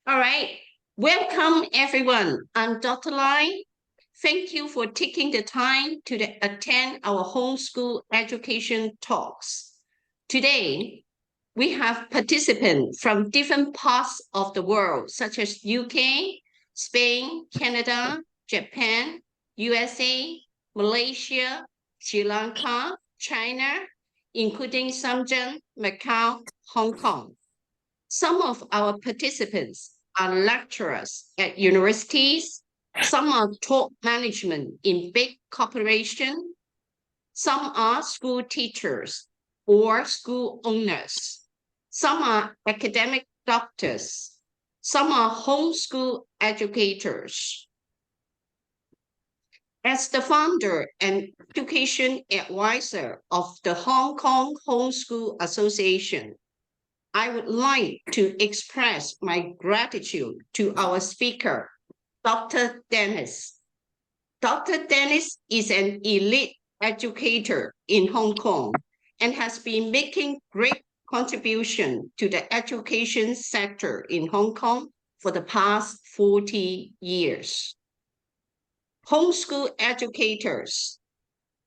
All right. Welcome, everyone. I'm Dr. Lai. Thank you for taking the time to attend our Homeschool Education Talks. Today, we have participants from different parts of the world, such as UK, Spain, Canada, Japan, USA, Malaysia, Sri Lanka, China, including Shenzhen, Macau, Hong Kong. Some of our participants are lecturers at universities. Some are top management in big corporations. Some are school teachers or school owners. Some are academic doctors. Some are homeschool educators. As the founder and education advisor of the Hong Kong Homeschool Association, I would like to express my gratitude to our speaker, Dr. Dennis. Dr. Dennis is an elite educator in Hong Kong and has been making great contribution to the education sector in Hong Kong for the past 40 years. Homeschool educators,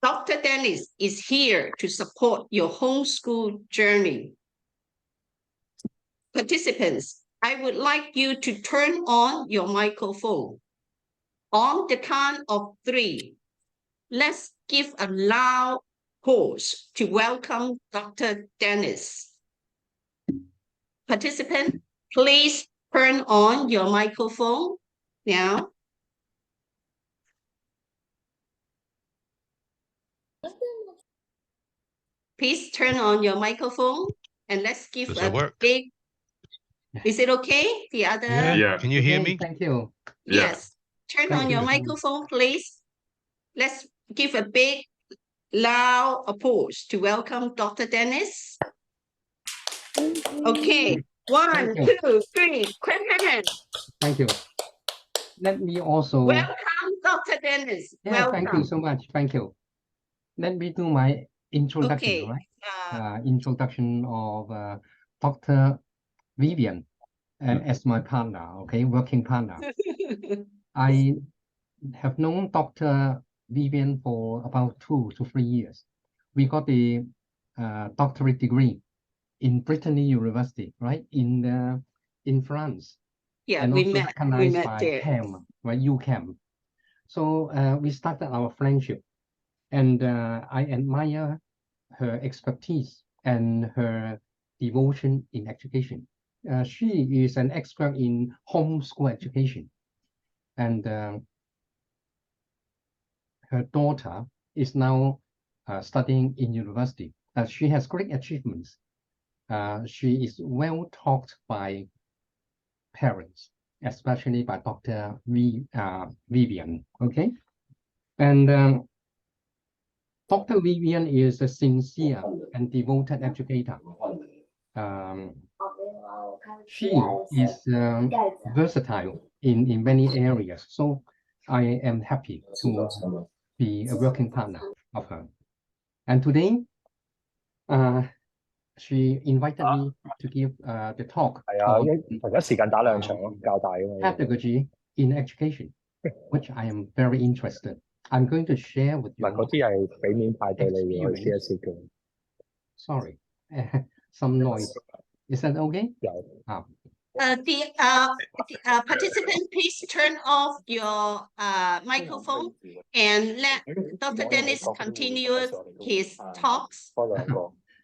Dr. Dennis is here to support your homeschool journey. Participants, I would like you to turn on your microphone. On the count of 3, let's give a loud pause to welcome Dr. Dennis. Participant, please turn on your microphone now. Please turn on your microphone and let's give a big. Is it okay? The other. Yeah. Can you hear me? Thank you. Yes. Turn on your microphone, please. Let's give a big, loud applause to welcome Dr. Dennis. Okay. 1, 2, 3. Clap hands. Thank you. Let me also. Welcome, Dr. Dennis. Yeah, welcome. Thank you so much. Thank you. Let me do my introduction, Okay. right? Introduction of Dr. Vivian as my partner, okay, working partner. I have known Dr. Vivian for about 2 to 3 years. We got the doctorate degree in Brittany University, right, in France. Yeah, and we also met recognized by there. CAM, right, UCAM. So we started our friendship, and I admire her expertise and her devotion in education. She is an expert in homeschool education, and her daughter is now studying in university. She has great achievements. She is well taught by parents, especially by Dr. Vivian. Okay, and Dr. Vivian is a sincere and devoted educator. She is versatile in many areas, so I am happy to be a working partner of her. And today, she invited me to give the talk pedagogy in education, which I am very interested. I'm going to share with you. Sorry, some noise. Is that okay? Participant, please turn off your microphone and let Dr. Dennis continue his talks.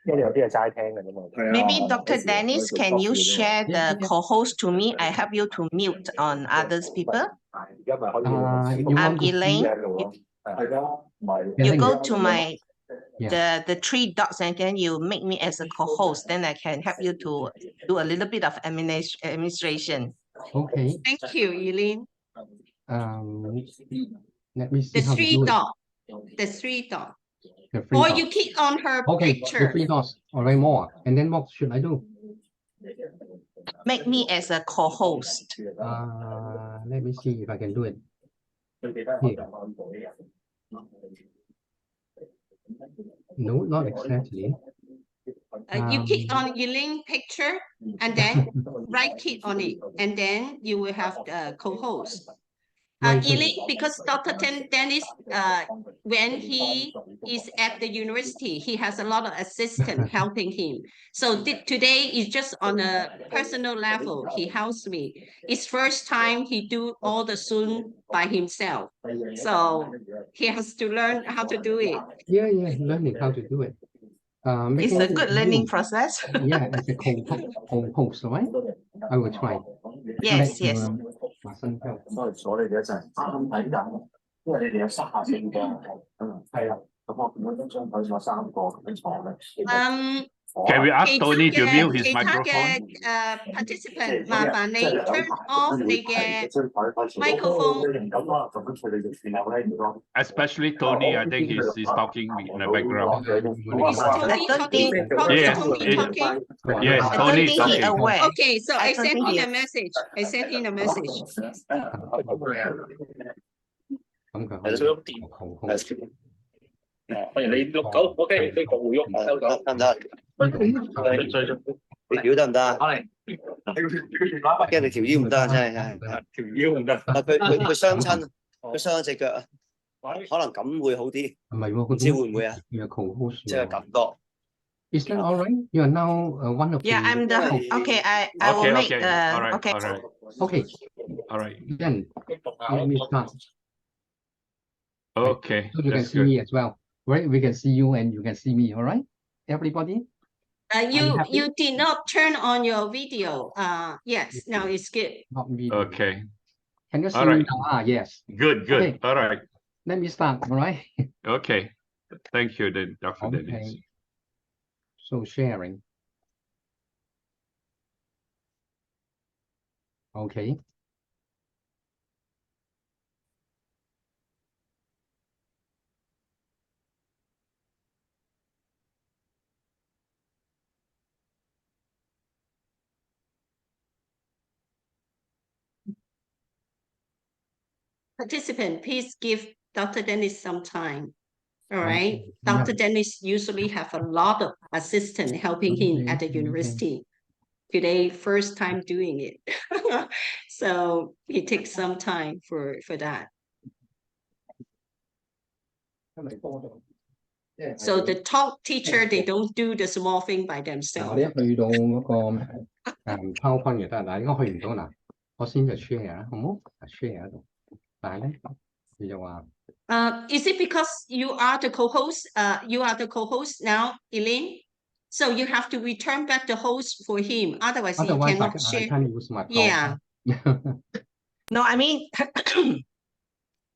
Maybe Dr. Dennis, can you share the co-host to me? I help you to mute on others people. I'm Elaine. You go to my the 3 dots and then you make me as a co-host. Then I can help you to do a little bit of administration. Okay. Thank you, Elaine. Let me see the 3 dots. The 3 dots. Or you click on her picture. The 3 dots, or more. And then what should I do? Make me as a co-host. Let me see if I can do it. Here. No, not exactly. You click on Elaine picture and then right-click on it, and then you will have the co-host. Elaine, because Dr. Dennis, when he is at the university, he has a lot of assistants helping him. So today is just on a personal level. He helps me. It's first time he do all the Zoom by himself. So he has to learn how to do it. Yeah, learning how to do it. It's a good learning process. Yeah, as a co-host, right? I will try. Yes. 馬新香。所以阻你哋一陣，啱啱睇緊，因為你哋有三下性嘅，係啊，咁我見到張張台坐3個咁樣坐咧。Can we ask Tony to mute his 其他 microphone? 嘅participant，麻煩你 turn off 你嘅 microphone。 Especially Tony, I think he's talking in the background. Is Tony talking? Yes, Tony talking? Yes, I Tony don't is think he talking. aware. Okay, so I don't sent think him he a is. message. I sent him a message. 咁佢係想點？歡迎你6九 ，OK， 呢個會喐收咗得唔得？你表得唔得啊？驚你條腰唔得啊！真係條腰唔得。佢傷親，佢傷咗隻腳啊，可能咁會好啲。唔係喎，唔知會唔會啊？你係 co-host 即係咁多。Is that all right? You are now one of Yeah, the... I'm the okay. I will make Okay. the All right. okay. All right. Okay, All right. then let me start. Okay. So you can That's see good. me as well, right? We can see you and you can see me, all right? Everybody? You did not turn on your video. Yes, now it's good. Not me. Okay. Can you see All me right. now? Ah, yes. Good. Okay. All right. Let me start, all right? Okay. Thank you, then, Dr. Dennis. Okay. So sharing. Okay. Participant, please give Dr. Dennis some time. All right. Okay, Dr. yeah. Dennis usually have a lot of assistant helping him Okay, at the okay. university. Today, first time doing it. So he takes some time for that. So the top teacher, they don't do the small thing by 我 themselves. 哋一去到嗰個PowerPoint 嘅得嗱，應該去唔到嗱，我先就 share 啦，好冇？share 喺度，但係咧佢就話 Is it because you are the co-host? You are the co-host now, Elaine? So you have to return back the host for him. Otherwise, he otherwise cannot I share. can't use my Yeah. PowerPoint. No, I mean,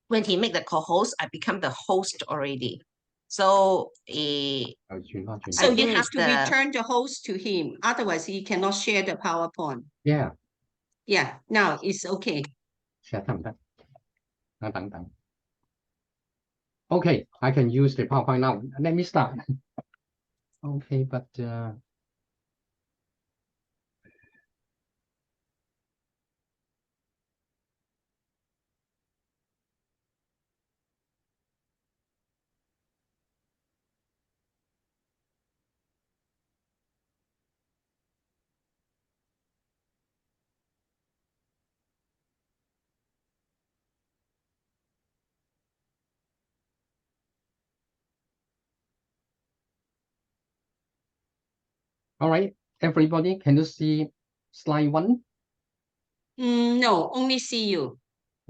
when he make the co-host, I become the host already. So, So you think have it's to the- return the host to him. Otherwise, he cannot share the PowerPoint. Yeah. Yeah, now it's okay. share 得唔得？等等。Okay, I can use the PowerPoint now. Let me start. Okay, but all right, everybody, can you see slide 1? No, only see you.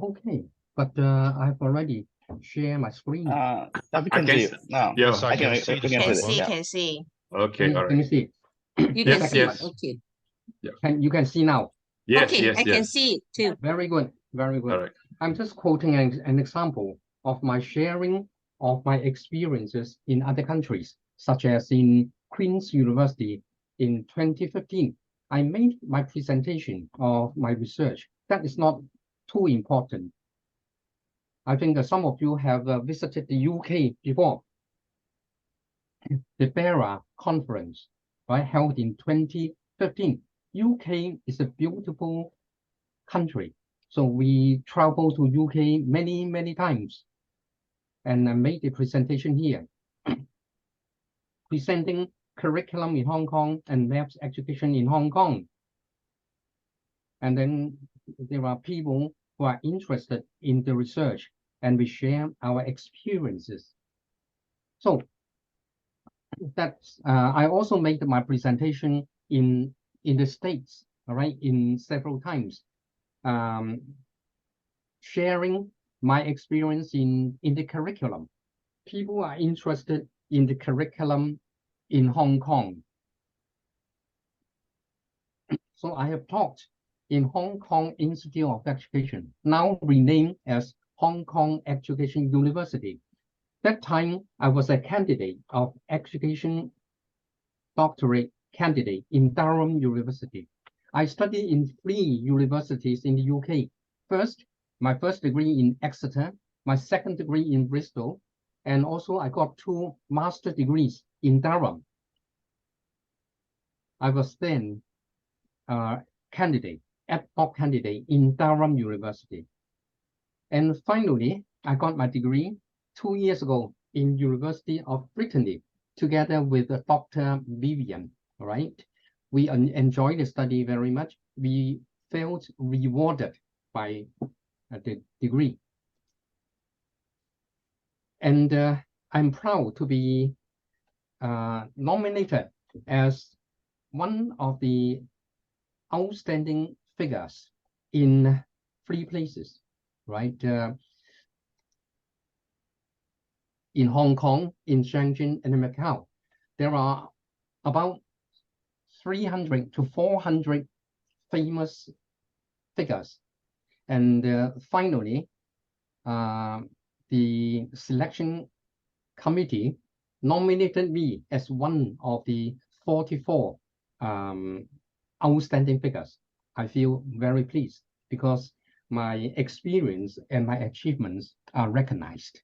Okay, but I've already shared my screen. I I can can see s- it now. yeah. I can see we the can can see see, it. can see. Okay. All Can you right. see? You can Yes, see. yes. Okay. You can see now. Yes. Okay, Yes. I can Yes. see it too. Very good, very good. All right. I'm just quoting an example of my sharing of my experiences in other countries, such as in Queen's University in 2015. I made my presentation of my research. That is not too important. I think that some of you have visited the UK before. The BERA conference, right, held in 2015. UK is a beautiful country. So we traveled to UK many times. And I made a presentation here, presenting curriculum in Hong Kong and maths education in Hong Kong. And then there are people who are interested in the research, and we share our experiences. So that's I also made my presentation in the States, all right, in several times, sharing my experience in the curriculum. People are interested in the curriculum in Hong Kong. So I have taught in Hong Kong Institute of Education, now renamed as Hong Kong Education University. That time, I was a candidate of education doctorate candidate in Durham University. I studied in 3 universities in the UK. First, my first degree in Exeter, my second degree in Bristol, and also I got 2 master degrees in Durham. I was then candidate, ad hoc candidate in Durham University. And finally, I got my degree 2 years ago in University of Brittany, together with Dr. Vivian, all right? We enjoyed the study very much. We felt rewarded by the degree. And I'm proud to be nominated as one of the outstanding figures in 3 places, right? In Hong Kong, in Shenzhen, and in Macau. There are about 300 to 400 famous figures. And finally, the selection committee nominated me as one of the 44 outstanding figures. I feel very pleased because my experience and my achievements are recognized.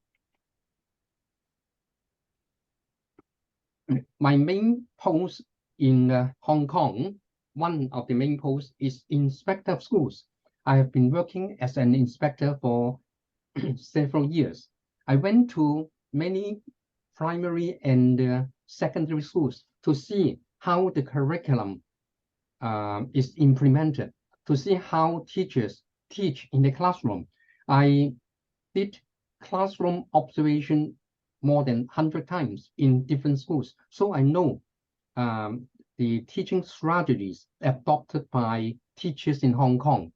My main post in Hong Kong, one of the main posts is Inspector of Schools. I have been working as an inspector for several years. I went to many primary and secondary schools to see how the curriculum is implemented, to see how teachers teach in the classroom. I did classroom observation more than 100 times in different schools. So I know the teaching strategies adopted by teachers in Hong Kong.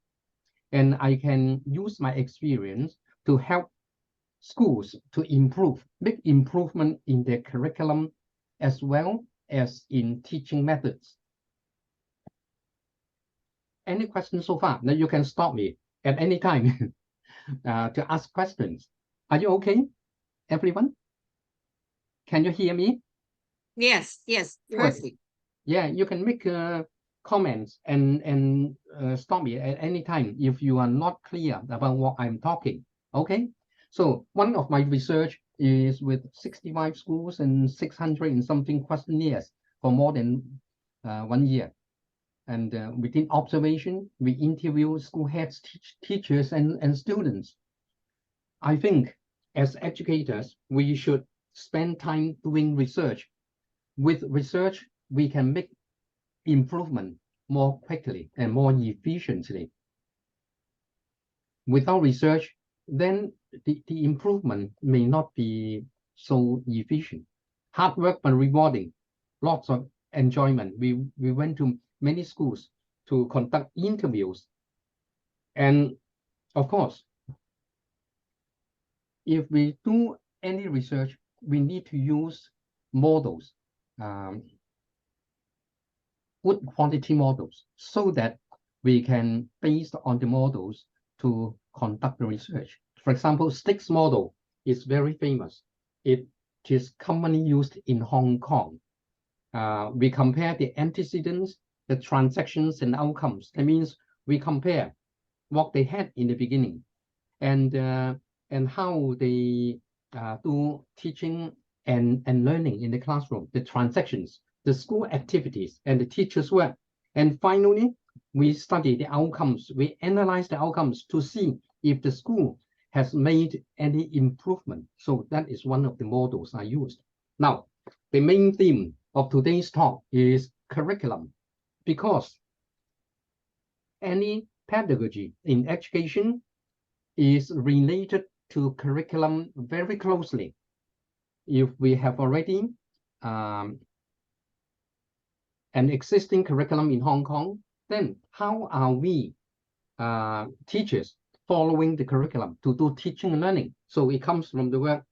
And I can use my experience to help schools to improve, make improvement in their curriculum as well as in teaching methods. Any questions so far? Now you can stop me at any time to ask questions. Are you okay, everyone? Can you hear me? Yes, yes, perfect. Yeah, you can make comments and stop me at any time if you are not clear about what I'm talking. Okay, so one of my research is with 65 schools and 600 and something questionnaires for more than 1 year. And we did observation, we interview school heads, teachers, and students. I think as educators, we should spend time doing research. With research, we can make improvement more quickly and more efficiently. Without research, then the improvement may not be so efficient. Hard work but rewarding, lots of enjoyment. We went to many schools to conduct interviews. And of course, if we do any research, we need to use models, good quality models, so that we can, based on the models, to conduct the research. For example, STIX model is very famous. It is commonly used in Hong Kong. We compare the antecedents, the transactions, and outcomes. That means we compare what they had in the beginning and how they do teaching and learning in the classroom, the transactions, the school activities, and the teachers' work. And finally, we study the outcomes. We analyze the outcomes to see if the school has made any improvement. So that is one of the models I used. Now, the main theme of today's talk is curriculum, because any pedagogy in education is related to curriculum very closely. If we have already an existing curriculum in Hong Kong, then how are we teachers following the curriculum to do teaching and learning? So it comes from the word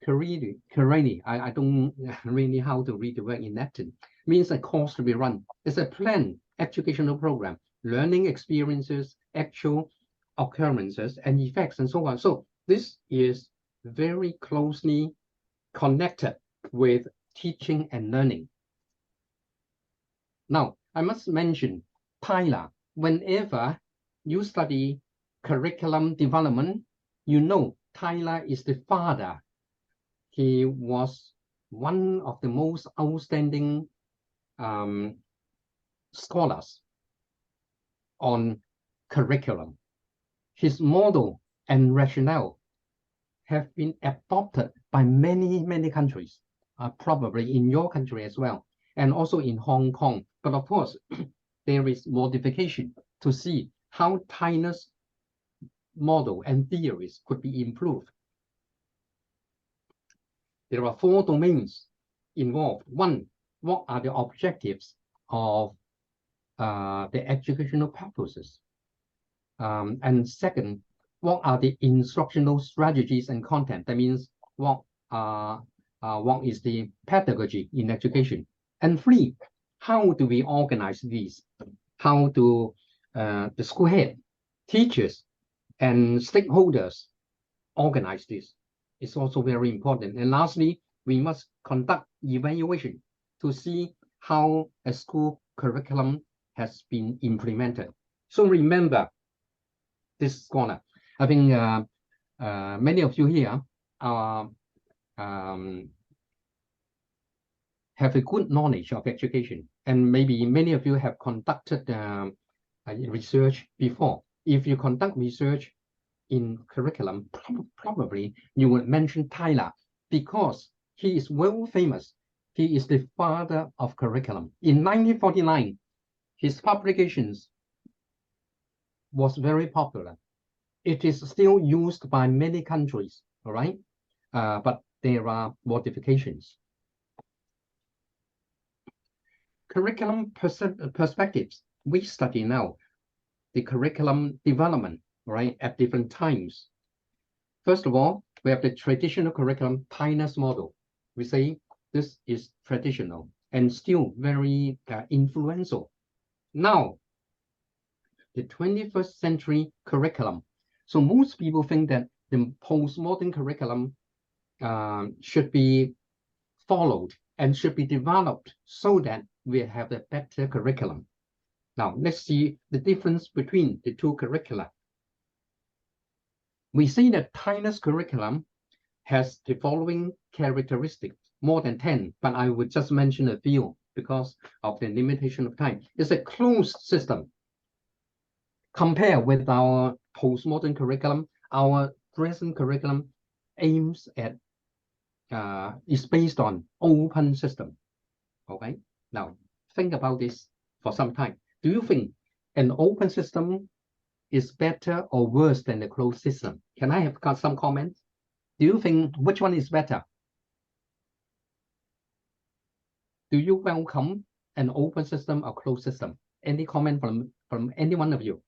curricula. I don't really know how to read the word in Latin. Means a course to be run. It's a planned educational program, learning experiences, actual occurrences and effects and so on. So this is very closely connected with teaching and learning. Now, I must mention Tyler. Whenever you study curriculum development, you know Tyler is the father. He was one of the most outstanding scholars on curriculum. His model and rationale have been adopted by many countries, probably in your country as well, and also in Hong Kong. But of course, there is modification to see how Tyler's model and theories could be improved. There are 4 domains involved. 1, what are the objectives of the educational purposes? And second, what are the instructional strategies and content? That means what is the pedagogy in education? And 3, how do we organize these? How do the school head, teachers, and stakeholders organize this? It's also very important. And lastly, we must conduct evaluation to see how a school curriculum has been implemented. So remember this corner. I think many of you here are have a good knowledge of education, and maybe many of you have conducted research before. If you conduct research in curriculum, probably you would mention Tyler, because he is well famous. He is the father of curriculum. In 1949, his publications was very popular. It is still used by many countries, all right? But there are modifications. Curriculum perspectives. We study now the curriculum development, right, at different times. First of all, we have the traditional curriculum Tyler's model. We say this is traditional and still very influential. Now, the 21st century curriculum. So most people think that the postmodern curriculum should be followed and should be developed so that we have a better curriculum. Now, let's see the difference between the 2 curricula. We see that Tyler's curriculum has the following characteristics, more than 10, but I would just mention a few because of the limitation of time. It's a closed system. Compare with our postmodern curriculum, our present curriculum aims at, is based on open system. Okay, now think about this for some time. Do you think an open system is better or worse than the closed system? Can I have got some comments? Do you think which one is better? Do you welcome an open system or closed system? Any comment from any one of you?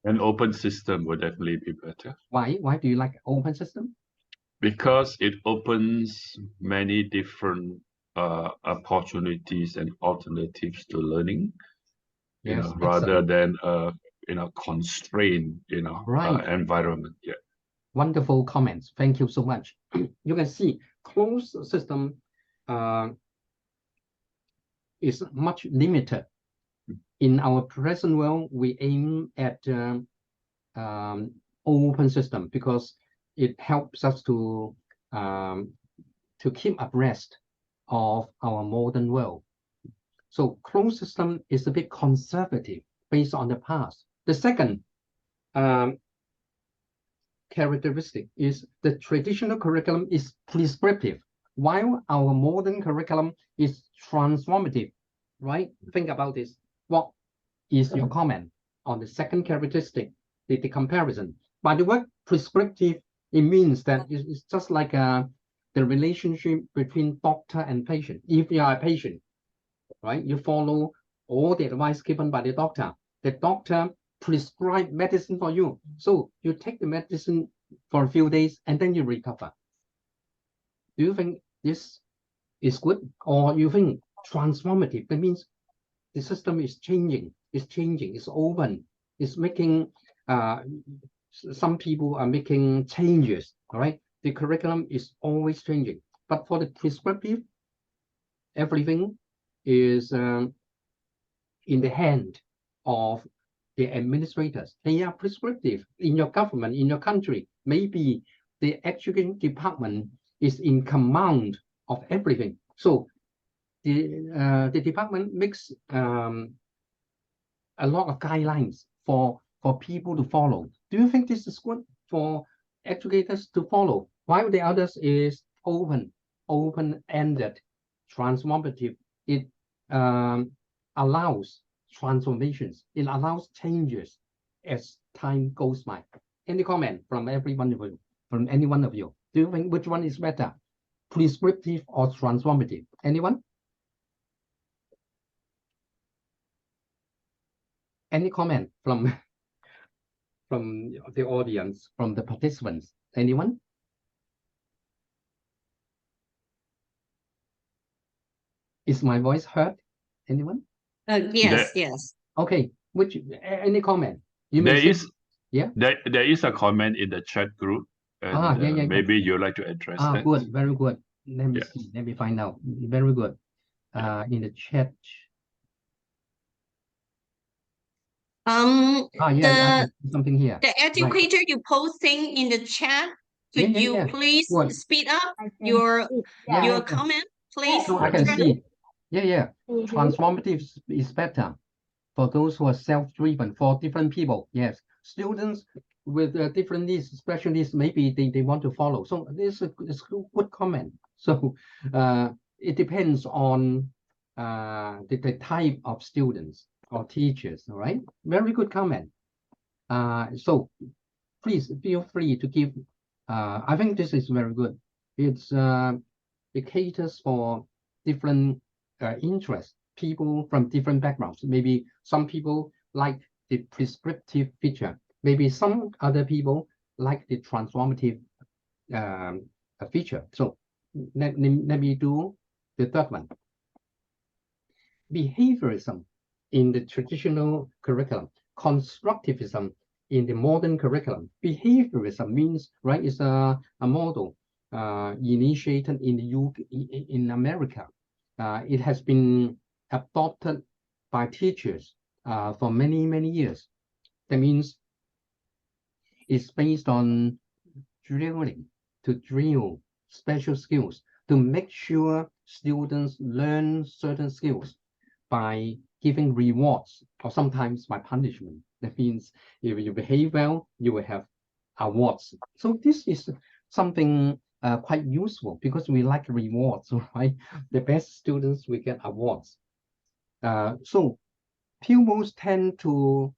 An open system would definitely be better. Why? Why do you like open system? Because it opens many different opportunities and alternatives to learning, Yes, rather than constrained, right. environment. Yeah. Wonderful comments. Thank you so much. You can see closed system is much limited. In our present world, we aim at open system because it helps us to keep abreast of our modern world. So closed system is a bit conservative based on the past. The second characteristic is the traditional curriculum is prescriptive. while our modern curriculum is transformative, right? Think about this. What is your comment on the second characteristic, the comparison? By the word prescriptive, it means that it's just like the relationship between doctor and patient. If you are a patient, right, you follow all the advice given by the doctor. The doctor prescribe medicine for you. So you take the medicine for a few days and then you recover. Do you think this is good? Or you think transformative? That means the system is changing, it's open, it's making, some people are making changes, all right? The curriculum is always changing. But for the prescriptive, everything is in the hand of the administrators. They are prescriptive in your government, in your country. Maybe the education department is in command of everything. So the department makes a lot of guidelines for people to follow. Do you think this is good for educators to follow? While the others is open-ended, transformative, it allows transformations, it allows changes as time goes by. Any comment from every one of you, from any one of you? Do you think which one is better, prescriptive or transformative? Anyone? Any comment from the audience, from the participants? Anyone? Is my voice heard? Anyone? Yes. Okay. Any comment? There is yeah. There is a comment in the chat group. And, maybe you'd like to address that. Good, very good. Let me see. Let me find out. Very good. In the chat. Something here. The educator you posting in the chat, could you please speed up your comment, please? So I can see. Transformative is better for those who are self-driven, for different people. Yes, students with different needs, special needs, maybe they want to follow. So this is a good comment. So it depends on the type of students or teachers. All right, very good comment. So please feel free to give. I think this is very good. It caters for different interests, people from different backgrounds. Maybe some people like the prescriptive feature. Maybe some other people like the transformative feature. So let me do the third one. Behaviorism in the traditional curriculum, constructivism in the modern curriculum. Behaviorism means, right, is a model initiated in America. It has been adopted by teachers for many years. That means it's based on drilling, to drill special skills, to make sure students learn certain skills by giving rewards or sometimes by punishment. That means if you behave well, you will have awards. So this is something quite useful because we like rewards, right? The best students will get awards. So pupils tend to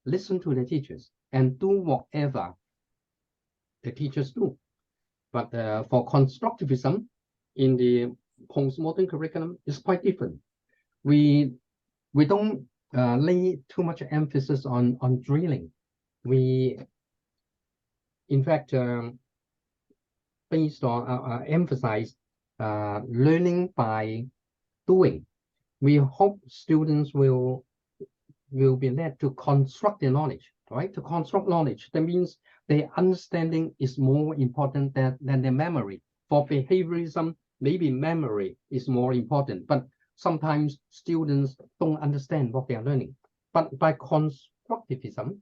listen to the teachers and do whatever the teachers do. But for constructivism in the postmodern curriculum, it's quite different. We don't lay too much emphasis on drilling. We, in fact, based on emphasize learning by doing. We hope students will be led to construct their knowledge, right? To construct knowledge. That means their understanding is more important than their memory. For behaviorism, maybe memory is more important, but sometimes students don't understand what they are learning. But by constructivism,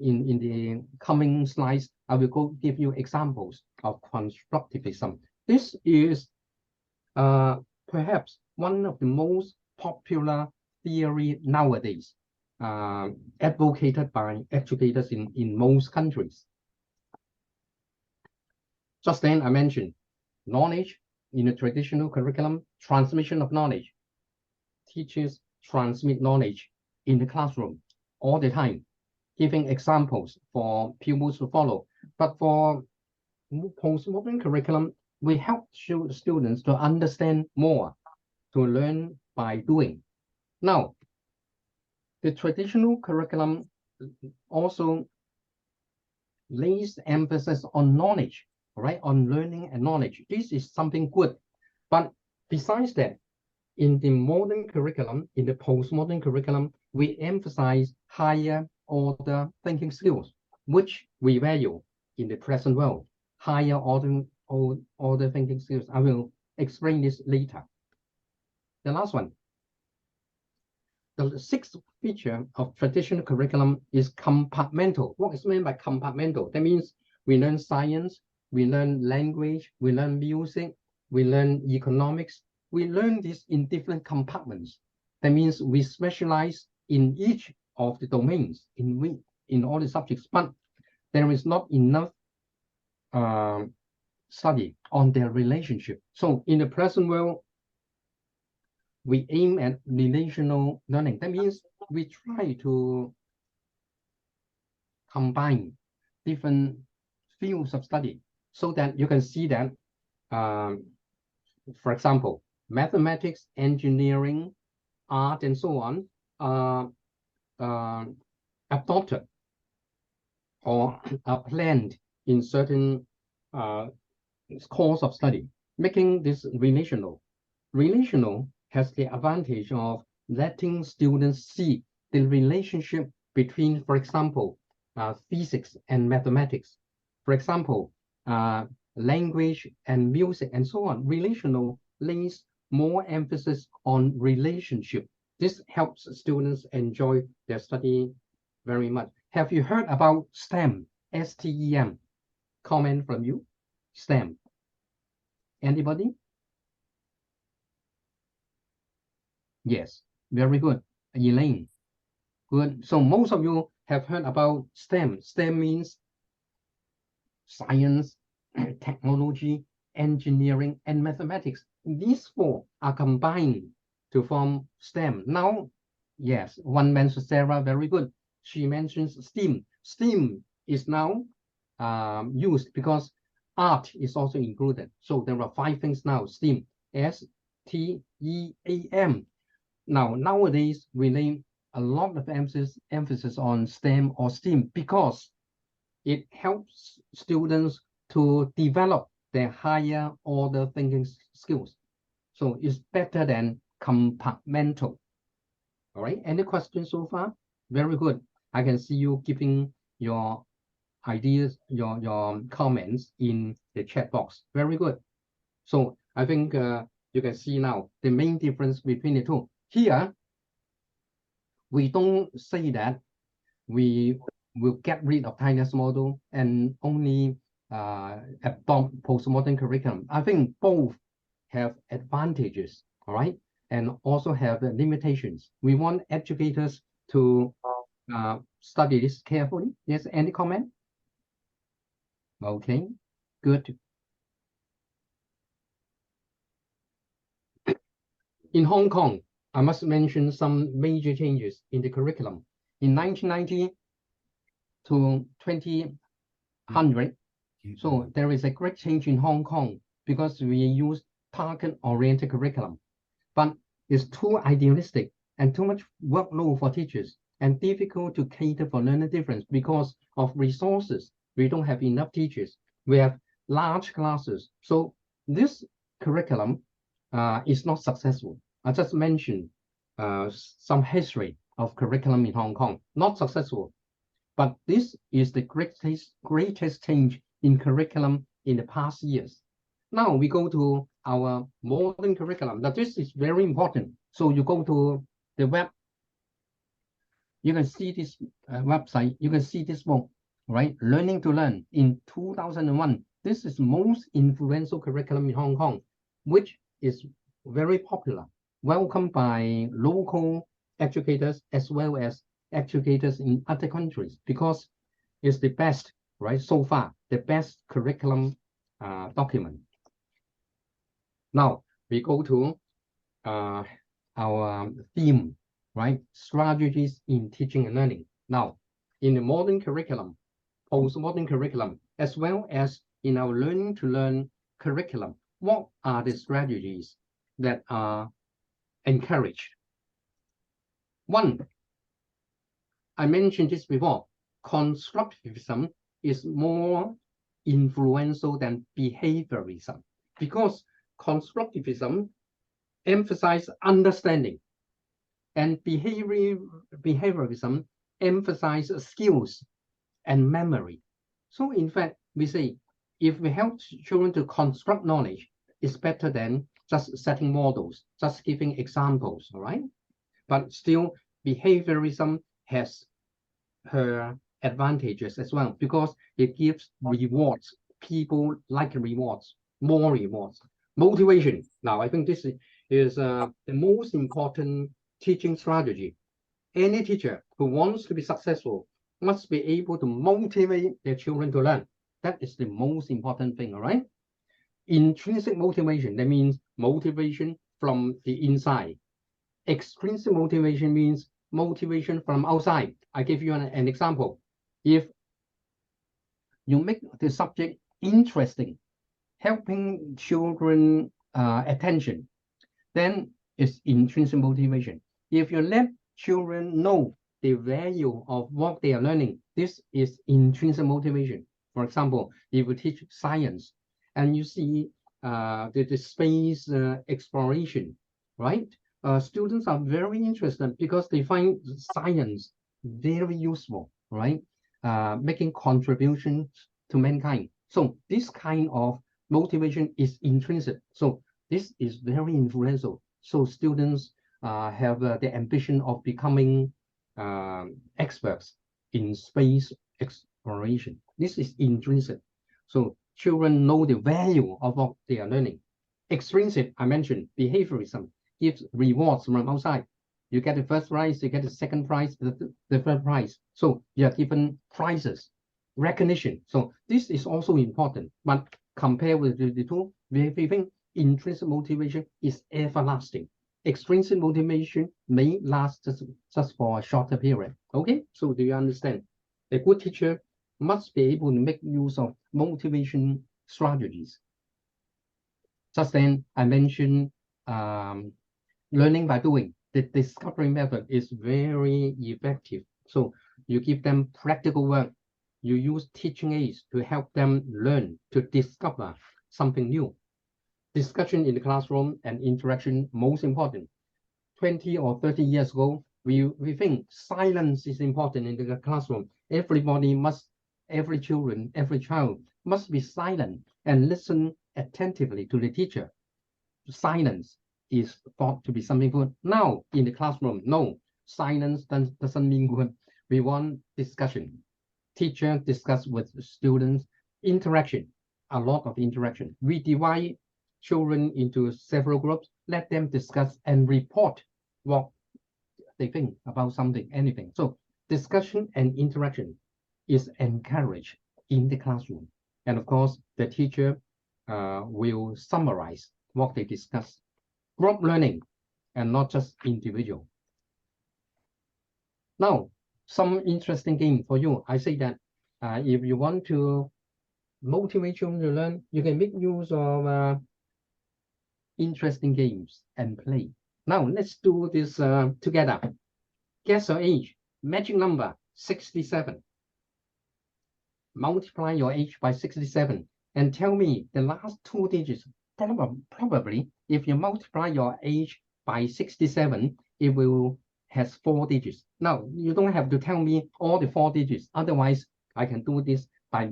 in the coming slides, I will give you examples of constructivism. This is perhaps one of the most popular theory nowadays, advocated by educators in most countries. Just then I mentioned knowledge in the traditional curriculum, transmission of knowledge. Teachers transmit knowledge in the classroom all the time, giving examples for pupils to follow. But for postmodern curriculum, we help students to understand more, to learn by doing. Now, the traditional curriculum also lays emphasis on knowledge, right? On learning and knowledge. This is something good. But besides that, in the modern curriculum, in the postmodern curriculum, we emphasize higher order thinking skills, which we value in the present world. Higher order thinking skills. I will explain this later. The last one. The sixth feature of traditional curriculum is compartmental. What is meant by compartmental? That means we learn science, we learn language, we learn music, we learn economics. We learn this in different compartments. That means we specialize in each of the domains in all the subjects, but there is not enough study on their relationship. So in the present world, we aim at relational learning. That means we try to combine different fields of study so that you can see that, for example, mathematics, engineering, art, and so on are adopted or are planned in certain course of study, making this relational. Relational has the advantage of letting students see the relationship between, for example, physics and mathematics. For example, language and music and so on. Relational lays more emphasis on relationship. This helps students enjoy their study very much. Have you heard about STEM? S-T-E-M. Comment from you? STEM. Anybody? Yes, very good. Elaine. Good. So most of you have heard about STEM. STEM means science, technology, engineering, and mathematics. These four are combined to form STEM. Now, yes, one mentioned Sarah, very good. She mentions STEAM. STEAM is now used because art is also included. So there are 5 things now, STEAM, S-T-E-A-M. Now, nowadays, we lay a lot of emphasis on STEM or STEAM because it helps students to develop their higher order thinking skills. So it's better than compartmental. All right, any questions so far? Very good. I can see you giving your ideas, your comments in the chat box. Very good. So I think you can see now the main difference between the two. Here, we don't say that we will get rid of Chinese model and only adopt postmodern curriculum. I think both have advantages, all right, and also have limitations. We want educators to study this carefully. Yes, any comment? Okay, good. In Hong Kong, I must mention some major changes in the curriculum. In 1990 to 2000, so there is a great change in Hong Kong because we use target-oriented curriculum. But it's too idealistic and too much workload for teachers and difficult to cater for learner difference because of resources. We don't have enough teachers. We have large classes. So this curriculum is not successful. I just mentioned some history of curriculum in Hong Kong, not successful. But this is the greatest change in curriculum in the past years. Now we go to our modern curriculum. Now this is very important. So you go to the web, you can see this website, you can see this book, right? Learning to Learn in 2001. This is most influential curriculum in Hong Kong, which is very popular, welcomed by local educators as well as educators in other countries because it's the best, right? So far, the best curriculum document. Now we go to our theme, right? Strategies in teaching and learning. Now, in the modern curriculum, postmodern curriculum, as well as in our learning to learn curriculum, what are the strategies that are encouraged? One, I mentioned this before, constructivism is more influential than behaviorism because constructivism emphasizes understanding and behaviorism emphasizes skills and memory. So in fact, we say if we help children to construct knowledge, it's better than just setting models, just giving examples, all right? But still, behaviorism has her advantages as well because it gives rewards. People like rewards, more rewards. Motivation. Now, I think this is the most important teaching strategy. Any teacher who wants to be successful must be able to motivate their children to learn. That is the most important thing, all right? Intrinsic motivation, that means motivation from the inside. Extrinsic motivation means motivation from outside. I give you an example. If you make the subject interesting, helping children attention, then it's intrinsic motivation. If you let children know the value of what they are learning, this is intrinsic motivation. For example, if you teach science and you see the space exploration, right? Students are very interested because they find science very useful, right? Making contributions to mankind. So this kind of motivation is intrinsic. So this is very influential. So students have the ambition of becoming experts in space exploration. This is intrinsic. So children know the value of what they are learning. Extrinsic, I mentioned, behaviorism gives rewards from outside. You get the first prize, you get the second prize, the third prize. So you are given prizes, recognition. So this is also important. But compared with the two, we think intrinsic motivation is everlasting. Extrinsic motivation may last just for a shorter period. Okay, so do you understand? A good teacher must be able to make use of motivation strategies. Just then, I mentioned learning by doing. The discovery method is very effective. So you give them practical work. You use teaching aids to help them learn, to discover something new. Discussion in the classroom and interaction most important. 20 or 30 years ago, we think silence is important in the classroom. Every child must be silent and listen attentively to the teacher. Silence is thought to be something good. Now in the classroom, no, silence doesn't mean good. We want discussion. Teacher discuss with students, interaction, a lot of interaction. We divide children into several groups, let them discuss and report what they think about something, anything. So discussion and interaction is encouraged in the classroom. And of course, the teacher will summarize what they discuss. Group learning and not just individual. Now, some interesting game for you. I say that if you want to motivate children to learn, you can make use of interesting games and play. Now, let's do this together. Guess your age. Magic number 67. Multiply your age by 67 and tell me the last two digits. Probably, if you multiply your age by 67, it will has 4 digits. Now, you don't have to tell me all the 4 digits. Otherwise, I can do this by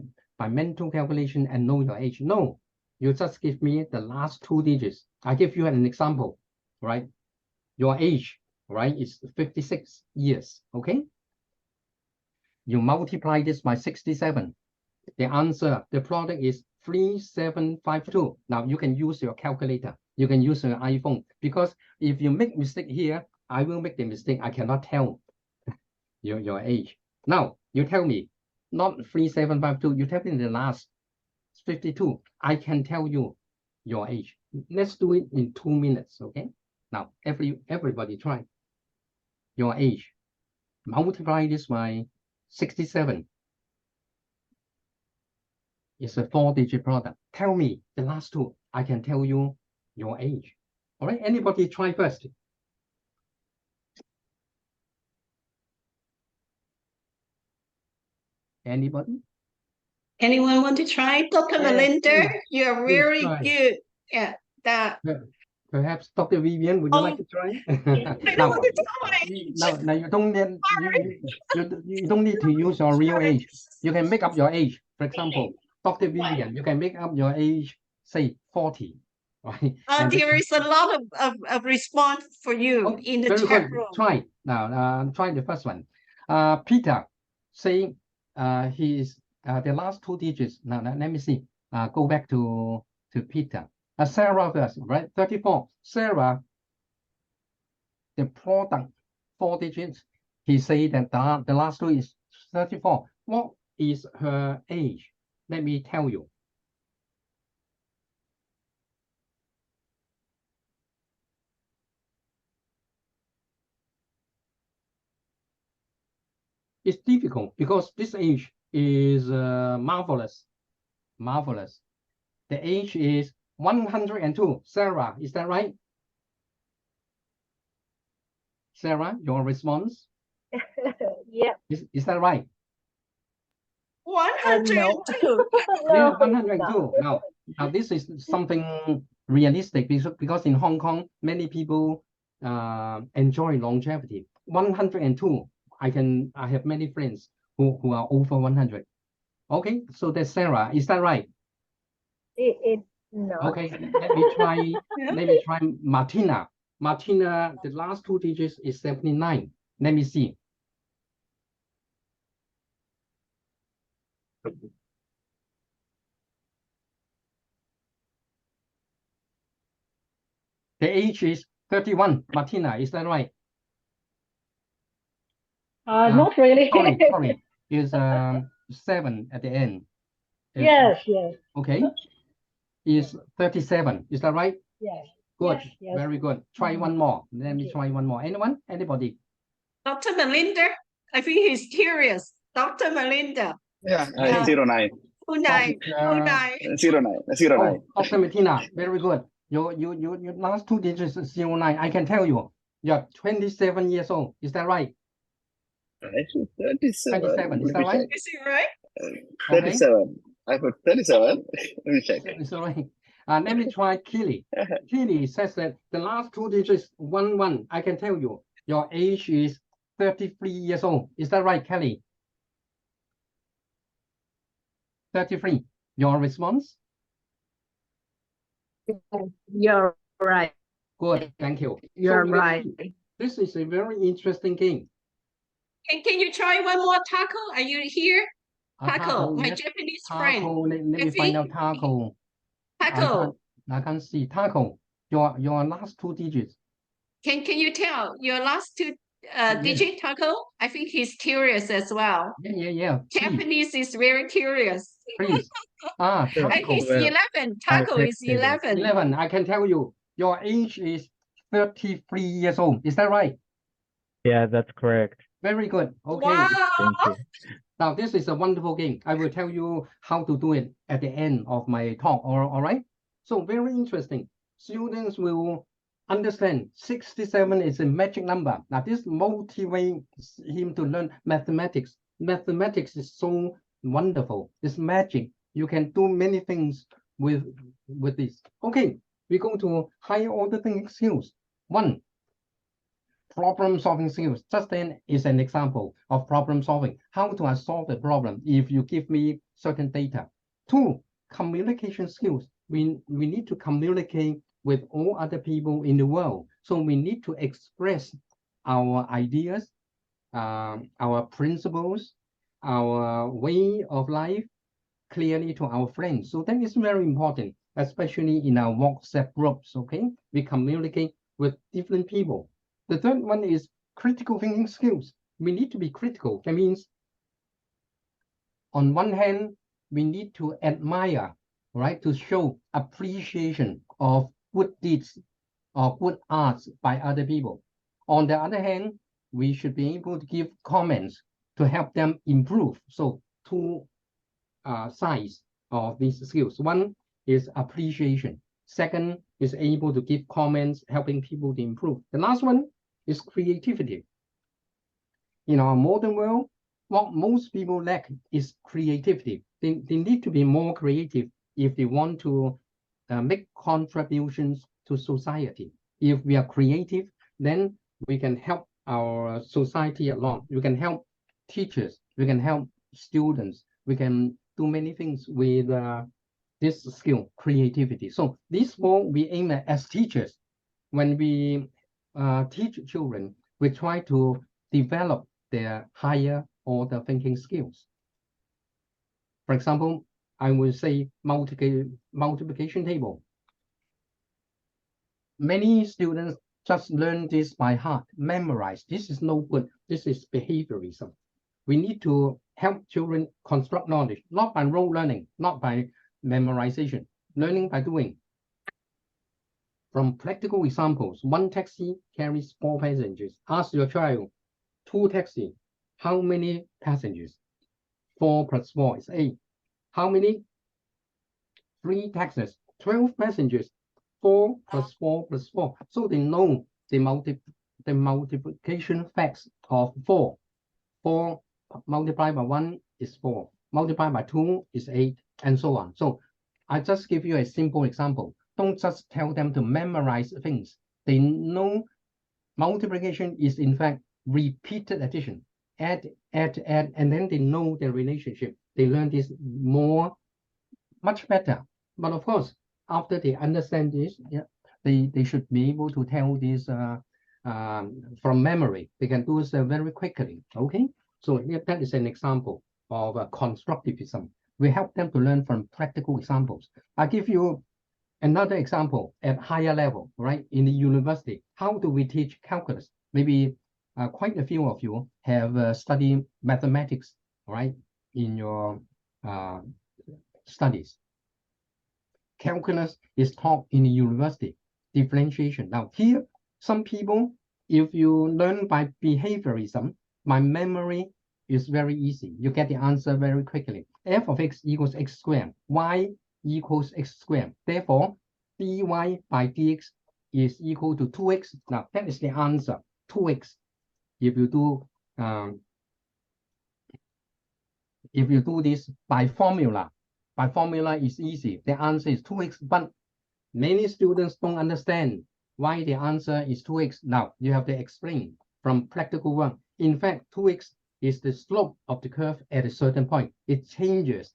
mental calculation and know your age. No, you just give me the last 2 digits. I give you an example, right? Your age, right, is 56 years, okay? You multiply this by 67. The answer, the product is 3752. Now you can use your calculator. You can use your iPhone because if you make mistake here, I will make the mistake. I cannot tell your age. Now you tell me, not 3752. You tell me the last 52. I can tell you your age. Let's do it in 2 minutes, okay? Now, everybody try. Your age. Multiply this by 67. It's a 4-digit product. Tell me the last two. I can tell you your age. All right, anybody try first? Anybody? Anyone want to try? Dr. Yes, Melinda, please. you're Please very try. good. Yeah, that. Perhaps Dr. Vivian, would you like to try? I don't Now, want to tell my age. now you don't need you don't need to use your real age. You can make up your age. For example, Dr. Vivian, you can make up your age, say 40. Right? And There is a lot of response for you in the very chat good. room. Try now. Try the first one. Peter, say he is the last 2 digits. Now let me see. Go back to Peter. Sarah first, right? 34. Sarah, the product 4 digits. He said that the last two is 34. What is her age? Let me tell you. It's difficult because this age is marvelous. Marvelous. The age is 102. Sarah, is that right? Sarah, your response? Yeah. Is that right? 102. Yeah, 102. Now this is something realistic because in Hong Kong, many people enjoy longevity. 102. I have many friends who are over 100. Okay, so that's Sarah. Is that right? It's not. Okay, let me try. Let me try Martina. Martina, the last 2 digits is 79. Let me see. The age is 31. Martina, is that right? Not really. Sorry. Is 7 at the end. Yes. Okay. Is 37. Is that right? Yes. Good. Yes. Very good. Try one more. Let me try one more. Anyone? Anybody? Dr. Melinda, I think he's curious. Dr. Melinda. Yeah, Yeah. 09. 09. 09. 09. Dr. Martina, very good. Your last 2 digits is 09. I can tell you. You're 27 years old. Is that right? 37. 27. Is that right? Is it right? 37. I put 37. Let me check. Is that right? Let me try Keely. Keely says that the last 2 digits 11. I can tell you. Your age is 33 years old. Is that right, Kelly? 33. Your response? You're right. Good, thank you. You're So right. This is a very interesting game. Can you try one more, Taco? Are you here? Taco, my yes. Japanese Taco, friend. let me find out Taco. Taco, I can't see. Taco, your last 2 digits. can you tell your last 2 digit, Taco? I think he's curious as well. Yeah. Japanese is very curious. Please. Taco. And he's 11. Taco is 11. 11. I can tell you. Your age is 33 years old. Is that right? Yeah, that's correct. Very good. Okay. Wow. Thank you. Now, this is a wonderful game. I will tell you how to do it at the end of my talk. All right? So very interesting. Students will understand 67 is a magic number. Now, this motivates him to learn mathematics. Mathematics is so wonderful. It's magic. You can do many things with this. Okay, we go to higher order thinking skills. 1. Problem solving skills. Just then is an example of problem solving. How do I solve a problem if you give me certain data? 2, communication skills. We need to communicate with all other people in the world. So we need to express our ideas, our principles, our way of life clearly to our friends. So that is very important, especially in our WhatsApp groups, okay? We communicate with different people. The third one is critical thinking skills. We need to be critical. That means on one hand, we need to admire, right? To show appreciation of good deeds or good arts by other people. On the other hand, we should be able to give comments to help them improve. So two sides of these skills. One is appreciation. Second is able to give comments, helping people to improve. The last one is creativity. In our modern world, what most people lack is creativity. They need to be more creative if they want to make contributions to society. If we are creative, then we can help our society along. We can help teachers. We can help students. We can do many things with this skill, creativity. So this what we aim at as teachers. When we teach children, we try to develop their higher order thinking skills. For example, I will say multiplication table. Many students just learn this by heart, memorize. This is no good. This is behaviorism. We need to help children construct knowledge, not by rote learning, not by memorization, learning by doing. From practical examples, one taxi carries 4 passengers. Ask your child, 2 taxis, how many passengers? 4 plus 4 is 8. How many? 3 taxis, 12 passengers. 4 plus 4 plus 4. So they know the multiplication facts of 4. 4 multiplied by 1 is 4. Multiplied by 2 is 8, and so on. So I just give you a simple example. Don't just tell them to memorize things. They know multiplication is in fact repeated addition. Add, and then they know the relationship. They learn this much better. But of course, after they understand this, they should be able to tell this from memory. They can do this very quickly. Okay, so that is an example of constructivism. We help them to learn from practical examples. I give you another example at higher level, right? In the university, how do we teach calculus? Maybe quite a few of you have studied mathematics, right, in your studies. Calculus is taught in the university, differentiation. Now here, some people, if you learn by behaviorism, my memory is very easy. You get the answer very quickly. F of x equals x squared, y equals x squared. Therefore, dy by dx is equal to 2x. Now that is the answer, 2x. If you do this by formula is easy. The answer is 2x, but many students don't understand why the answer is 2x. Now you have to explain from practical one. In fact, 2x is the slope of the curve at a certain point. It changes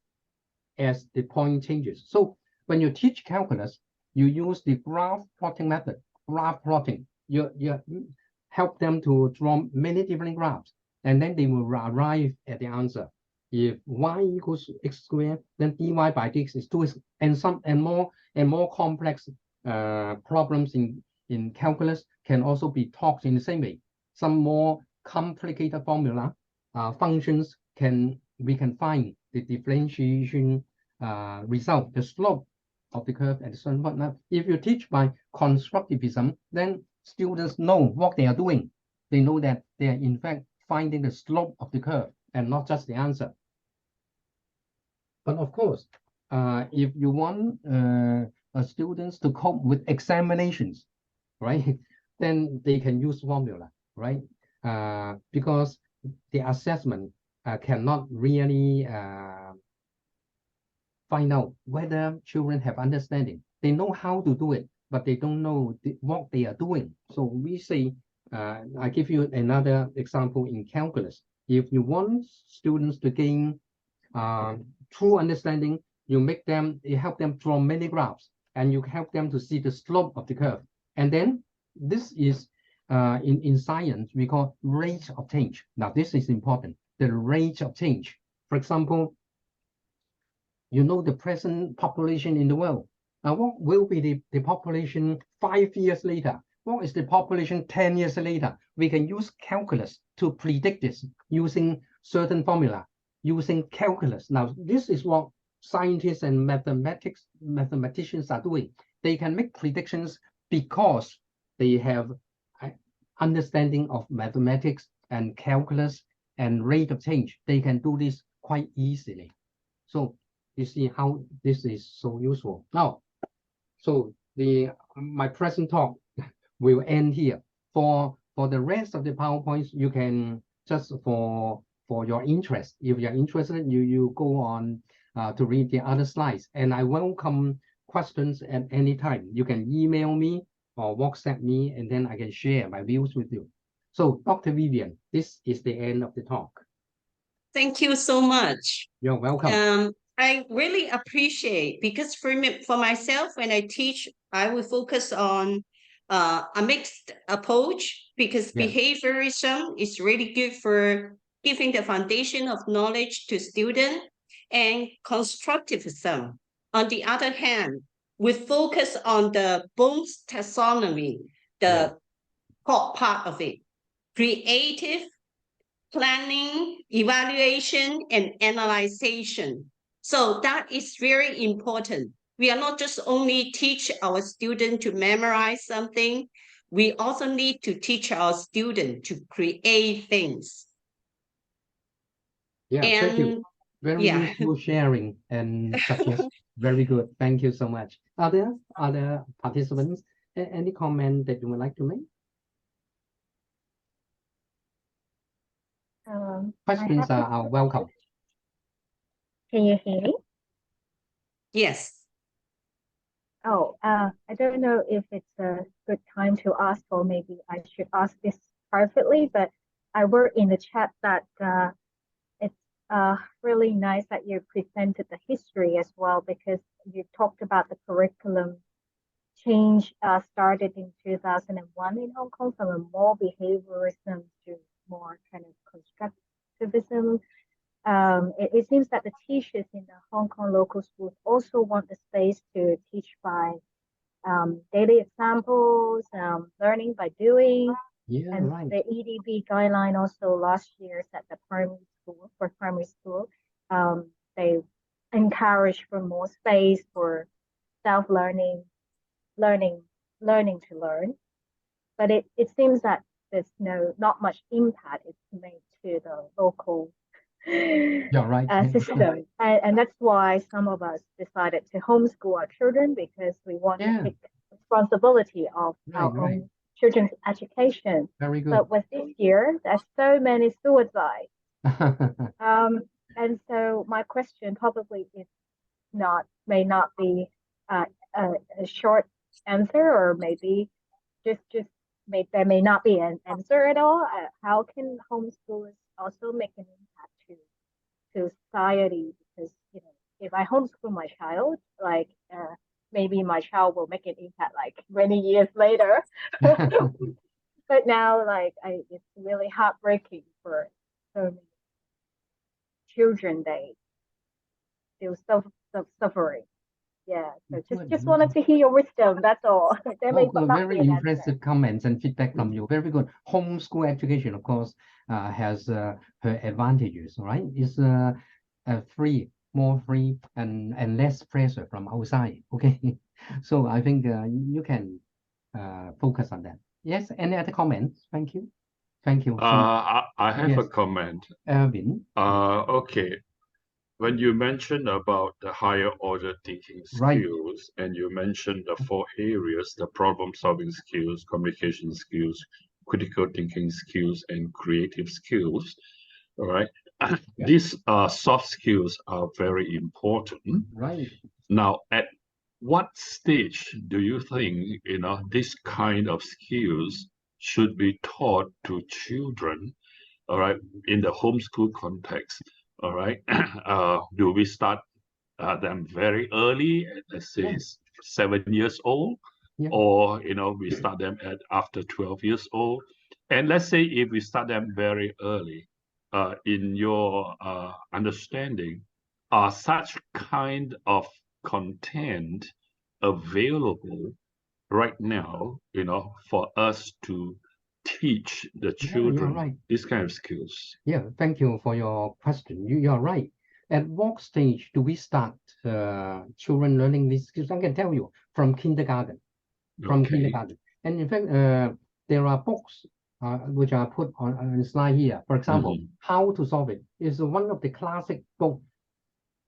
as the point changes. So when you teach calculus, you use the graph plotting method. Graph plotting, you help them to draw many different graphs, and then they will arrive at the answer. If y equals x squared, then dy by dx is 2x, and more complex problems in calculus can also be taught in the same way. Some more complicated formula functions we can find the differentiation result, the slope of the curve at a certain point. Now, if you teach by constructivism, then students know what they are doing. They know that they are in fact finding the slope of the curve and not just the answer. But of course, if you want students to cope with examinations, right, then they can use formula, right? Because the assessment cannot really find out whether children have understanding. They know how to do it, but they don't know what they are doing. So we say, I give you another example in calculus. If you want students to gain true understanding, you help them draw many graphs, and you help them to see the slope of the curve. And then this is in science, we call rate of change. Now this is important, the rate of change. For example, you know the present population in the world. What will be the population 5 years later? What is the population 10 years later? We can use calculus to predict this using certain formula, using calculus. Now, this is what scientists and mathematicians are doing. they can make predictions because they have understanding of mathematics and calculus and rate of change. They can do this quite easily. So you see how this is so useful. Now, so my present talk will end here. For the rest of the PowerPoints, you can just for your interest. If you're interested, you go on to read the other slides. And I welcome questions at any time. You can email me or WhatsApp me, and then I can share my views with you. So, Dr. Vivian, this is the end of the talk. Thank you so much. You're welcome. I really appreciate, because for myself, when I teach, I will focus on a mixed approach, because behaviorism is really good for giving the foundation of knowledge to students, and constructivism, on the other hand, we focus on the Bloom's taxonomy, the core part of it, creative, planning, evaluation, and analyzation. So that is very important. We are not just only teach our students to memorize something, we also need to teach our students to create things. Yeah, thank you. Very useful sharing and success. Very good. Thank you so much. Are there other participants? Any comment that you would like to make? Questions are welcome. Can you hear me? Yes. Oh, I don't know if it's a good time to ask, or maybe I should ask this privately, but I wrote in the chat that it's really nice that you presented the history as well, because you talked about the curriculum change started in 2001 in Hong Kong, from a more behaviorism to more kind of constructivism. It seems that the teachers in the Hong Kong local schools also want the space to teach by daily examples, learning by doing. Yeah, and right. the EDB guideline also last year said that primary school, they encourage for more space for self-learning, learning to learn. But it seems that there's not much impact it's made to the local system. And that's why some of us decided to homeschool our children, because we want to take responsibility of our own children's education. Very good. But with this year, there's so many suicides. And so my question probably may not be a short answer, or maybe there may not be an answer at all. How can homeschoolers also make an impact to society? Because if I homeschool my child, like maybe my child will make an impact like many years later. But now, like it's really heartbreaking for so many children. They feel suffering. Yeah, so just wanted to hear your wisdom. That's all. Very impressive comments and feedback from you. Very good. Homeschool education, of course, has her advantages. Right? It's more free, and less pressure from outside. Okay, so I think you can focus on that. Yes. Any other comments? Thank you. Thank you. I have a comment. Erwin. Okay. When you mentioned about the higher order thinking skills, and you mentioned the 4 areas, the problem solving skills, communication skills, critical thinking skills, and creative skills, all right? These soft skills are very important. Right. Now, at what stage do you think, this kind of skills should be taught to children, all right, in the homeschool context? All right. Do we start them very early, let's say 7 years old, or we start them after 12 years old? And let's say if we start them very early, in your understanding, are such kind of content available right now, for us to teach the children this kind of skills? Yeah, thank you for your question. You're right. At what stage do we start children learning these skills? I can tell you from kindergarten. And in fact, there are books which are put on the slide here. For example, How to Solve It is one of the classic books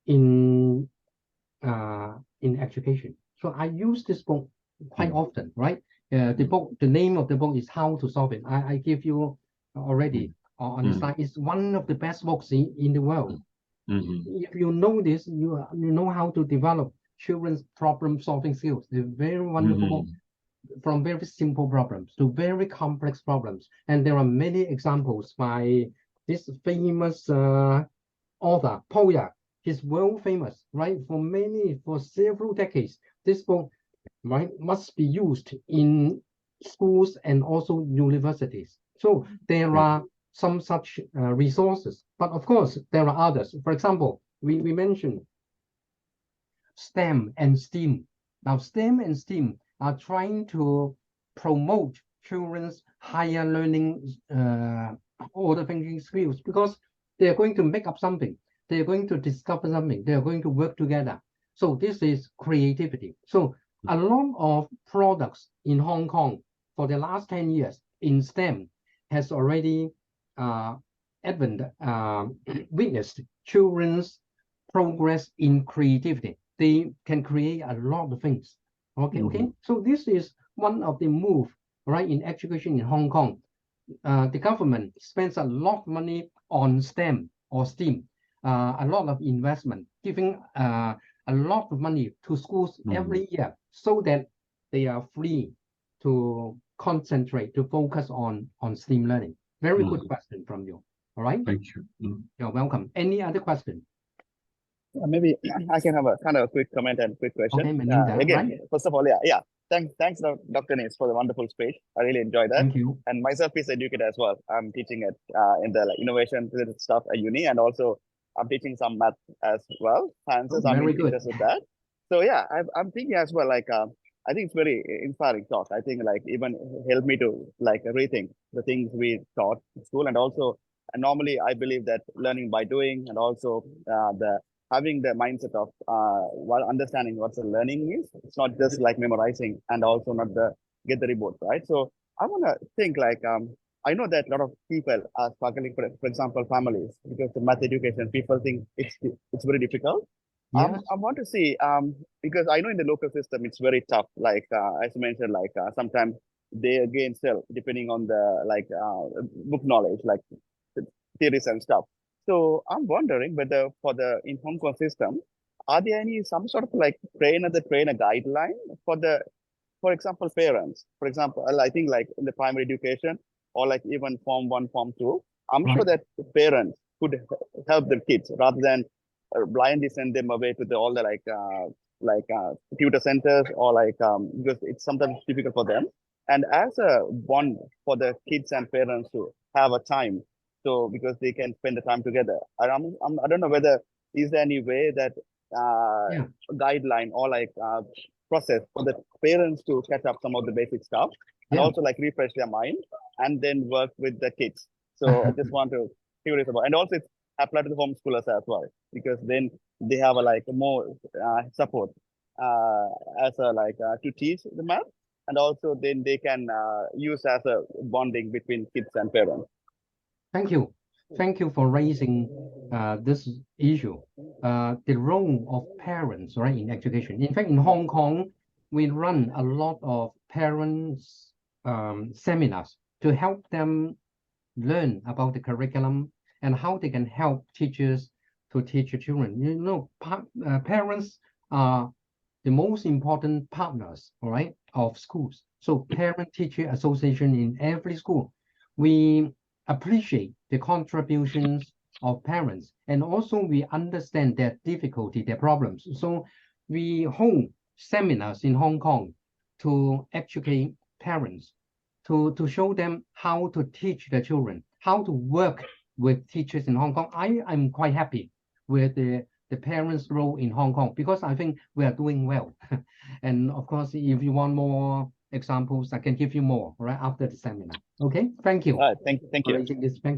in education. So I use this book quite often, right? The name of the book is How to Solve It. I give you already on the slide. It's one of the best books in the world. If you know this, you know how to develop children's problem-solving skills. They're very wonderful, from very simple problems to very complex problems. And there are many examples by this famous author, Poya. He's world famous, right? For several decades. This book, right, must be used in schools and also universities. So there are some such resources, but of course there are others. For example, we mentioned STEM and STEAM. Now STEM and STEAM are trying to promote children's higher learning order thinking skills, because they are going to make up something, they are going to discover something, they are going to work together. So this is creativity. So a lot of products in Hong Kong for the last 10 years in STEM has already witnessed children's progress in creativity. They can create a lot of things. Okay. So this is one of the moves, right, in education in Hong Kong. The government spends a lot of money on STEM or STEAM, a lot of investment, giving a lot of money to schools every year, so that they are free to concentrate, to focus on STEAM learning. Very good question from you. All right. Thank you. You're welcome. Any other question? Maybe I can have a kind of a quick comment and quick question. Okay, Melinda, again, right? first of all, thanks, Dr. Nis, for the wonderful speech. I really enjoyed that. Thank you. And myself is educated as well. I'm teaching at in the innovation related stuff at uni, and also I'm teaching some math as well, sciences. I'm interested with that. So yeah, I'm thinking as well, like I think it's very inspiring talk. I think like even helped me to like rethink the things we taught in school, and also normally I believe that learning by doing, and also having the mindset of while understanding what the learning is. It's not just like memorizing, and also not get the reward, right? So I want to think like I know that a lot of people are struggling, for example, families, because the math education, people think it's very difficult. Yes. I want to see because I know in the local system it's very tough. Like as you mentioned, like sometimes they again sell depending on the like book knowledge, like theories and stuff. So I'm wondering whether in Hong Kong system, are there some sort of like trainer guideline for example, parents? For example, I think like in the primary education, or like even Form 1, Form 2, I'm sure that the parents could help their kids rather than blindly send them away to all the tutor centers, or like because it's sometimes difficult for them. And as a bond for the kids and parents to have a time, so because they can spend the time together. I don't know whether is there any way that guideline or like process for the parents to catch up some of the basic stuff, and also like refresh their mind, and then work with the kids. So I just want to curious about, and also it's applied to the homeschoolers as well, because then they have a like more support as a like to teach the math, and also then they can use as a bonding between kids and parents. Thank you. Thank you for raising this issue. The role of parents, right, in education. In fact, in Hong Kong, we run a lot of parents seminars to help them learn about the curriculum and how they can help teachers to teach your children. You know, parents are the most important partners, all right, of schools. So parent-teacher association in every school. We appreciate the contributions of parents, and also we understand their difficulty, their problems. So we hold seminars in Hong Kong to educate parents, to show them how to teach their children, how to work with teachers in Hong Kong. I'm quite happy with the parents' role in Hong Kong, because I think we are doing well. And of course, if you want more examples, I can give you more right after the seminar. Okay, thank you. All right, thank you. Thank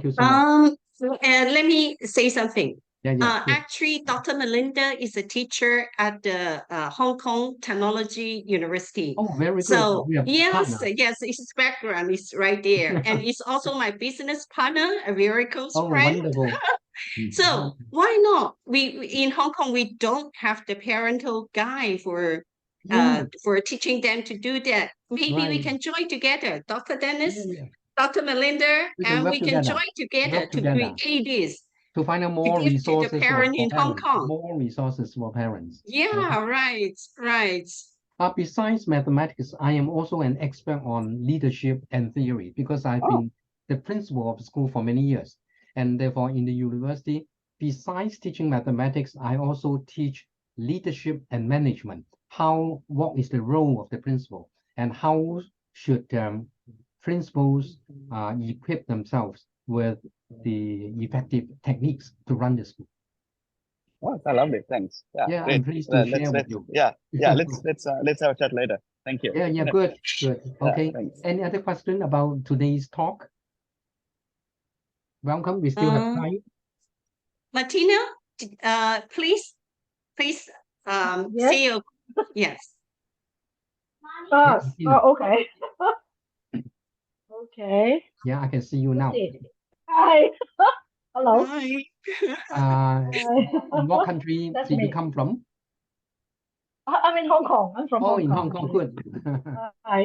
you so much. Let me say something. Yeah, yeah. Good. Actually, Dr. Melinda is a teacher at the Hong Kong Technology University. Oh, very good. So We are yes, partner. yes, his background is right there. And he's also my business partner, a very close Oh, friend. wonderful. So why not? We in Hong Kong, we don't have the parental guide for teaching them to do that. Maybe we Right. can join together, Dr. Dennis, Yeah. Dr. Melinda, We can and work we can together. join together Work to together. create this. To find out To more give to the resources parent for in Hong parents. Kong. More resources for parents. Yeah, right, right. Besides mathematics, I am also an expert on leadership and theory because I've been the principal of the school for many years. And therefore, in the university, besides teaching mathematics, I also teach leadership and management. What is the role of the principal and how should principals equip themselves with the effective techniques to run the school. Oh, I love it. Thanks. Yeah, great. I'm pleased to share with you. Yeah, let's have a chat later. Thank you. Yeah, good. Okay. Thanks. Any other question about today's talk? Welcome. We still have time. Martina, please, Yes? say your yes. Okay. Okay. Yeah, I can see you now. Hi. Hello. Hi. In what country That's did you me. come from? I'm in Hong Kong. I'm from Hong Kong. In Hong Kong, good.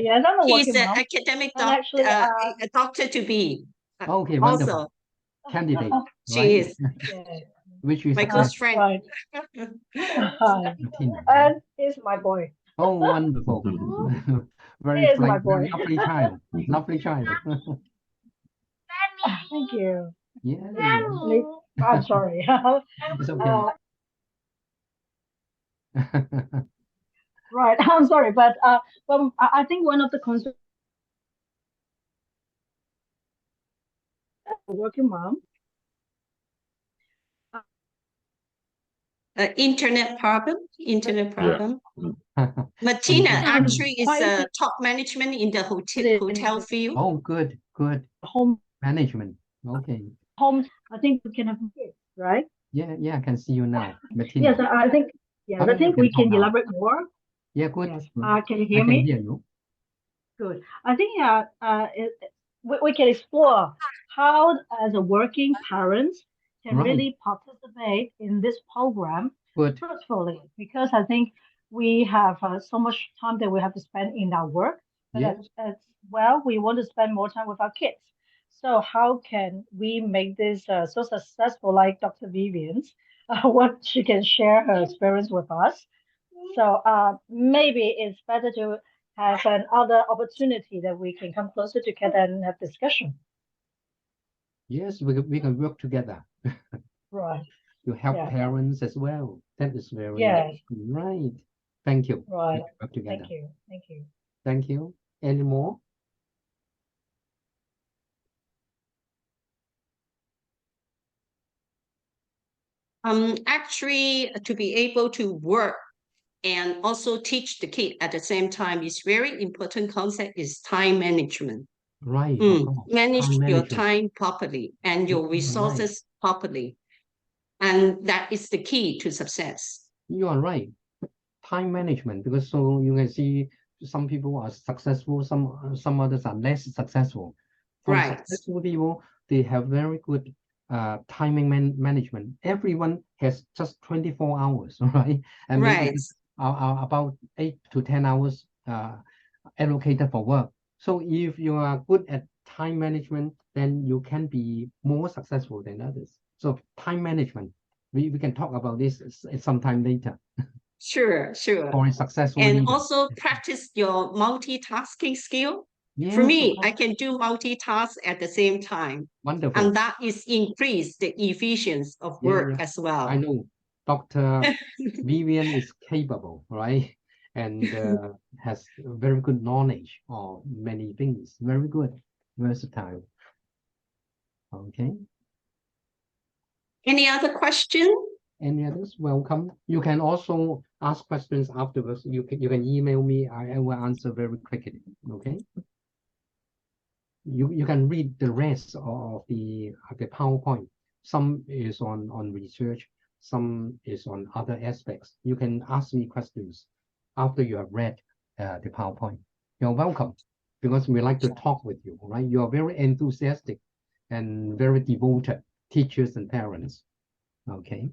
Yes, I'm a He's working an mom. academic And actually, a doctor to be. Okay, Also, wonderful. Candidate, she right? is yeah. Which is my close friend. Right. Martina. And he's my boy. Oh, wonderful. Very He is my bright, boy. very lovely child. Lovely child. Thank you. Yeah. I'm sorry. It's okay. Right. I'm sorry, but I think one of the concerns working mom. Internet problem. Martina actually is a top management in the hotel field. Oh, good. Home Management. Okay. I think we can have kids, right? Yeah, I can see you now, Martina. Yes, I think. Yes, I think we can elaborate more. Yeah, good. Yes. Can you hear me? I can hear you. Good. I think we can explore how, as a working parents, can really participate in this program truthfully, because I think we have so much time that we have to spend in our work, but as well, we want to spend more time with our kids. So how can we make this so successful, like Dr. Vivian's, what she can share her experience with us? So maybe it's better to have another opportunity that we can come closer together and have discussion. Yes, we can work together. Right. To help parents as well. That is very right. Thank you. Right. Work together. Thank you. Thank you. Any more? Actually, to be able to work and also teach the kid at the same time is very important concept is time management. Right. Manage your time properly and your resources properly. And that is the key to success. You are right. Time management, because so you can see some people are successful, some others are less successful. For successful people, they have very good timing management. Everyone has just 24 hours, right? And maybe about 8 to 10 hours allocated for work. So if you are good at time management, then you can be more successful than others. So time management, we can talk about this sometime later. Sure. For a successful and leader. Also practice your multitasking skill. Yes, For me, I can do multitask at the same time. Wonderful. And that is increase the efficiency of work as well. I know. Dr. Vivian is capable, right? And has very good knowledge of many things. Very good. Versatile. Okay. Any other question? Any others? Welcome. You can also ask questions afterwards. You can email me. I will answer very quickly. Okay. You can read the rest of the PowerPoint. Some is on research, some is on other aspects. You can ask me questions after you have read the PowerPoint. You're welcome, because we like to talk with you, right? You are very enthusiastic and very devoted teachers and parents. Okay.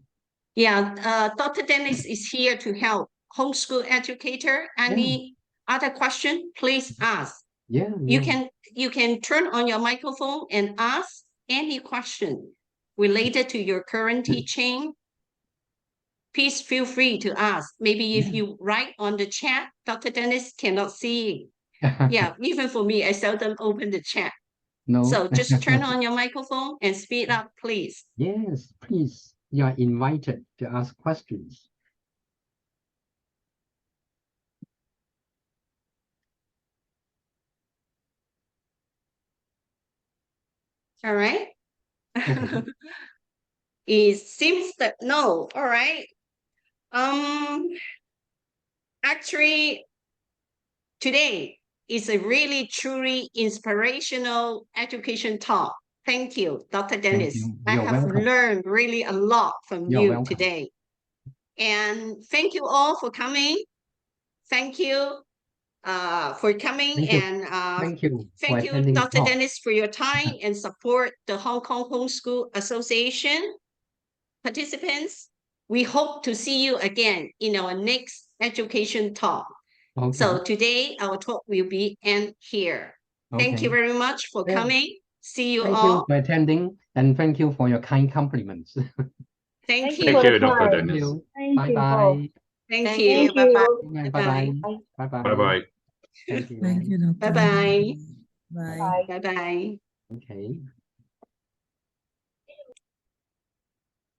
Yeah, Dr. Dennis is here to help. Homeschool educator, any other question, please ask. Yeah. You can turn on your microphone and ask any question related to your current teaching. Please feel free to ask. Maybe if you write on the chat, Dr. Dennis cannot see. Yeah, even for me, I seldom open the chat. No. So just turn on your microphone and speak up, please. Yes, please. You are invited to ask questions. All right. Okay. It seems that no. All right. Actually, today is a really truly inspirational education talk. Thank you, Dr. Dennis. you. I You're have welcome. learned really a lot from You're you welcome. today. And thank you all for coming. Thank you for coming. Thank you. And Thank you for thank you, attending the Dr. talk. Dennis, for your time and support the Hong Kong Homeschool Association. Participants, we hope to see you again in our next education talk. Okay. So today our talk will be end here. Thank you Okay. very much for Yeah. coming. See you Thank all. you for attending, and thank you for your kind compliments. Thank Thank you you. for Thank the you, Dr. time. Thank Dennis. you. Thank you both. Bye-bye. Thank Thank you. you. Bye-bye. Bye-bye. Bye. Bye-bye. Bye-bye. Thank you. Thank you, Dr. Bye-bye. Bye. Bye. Bye-bye. Okay.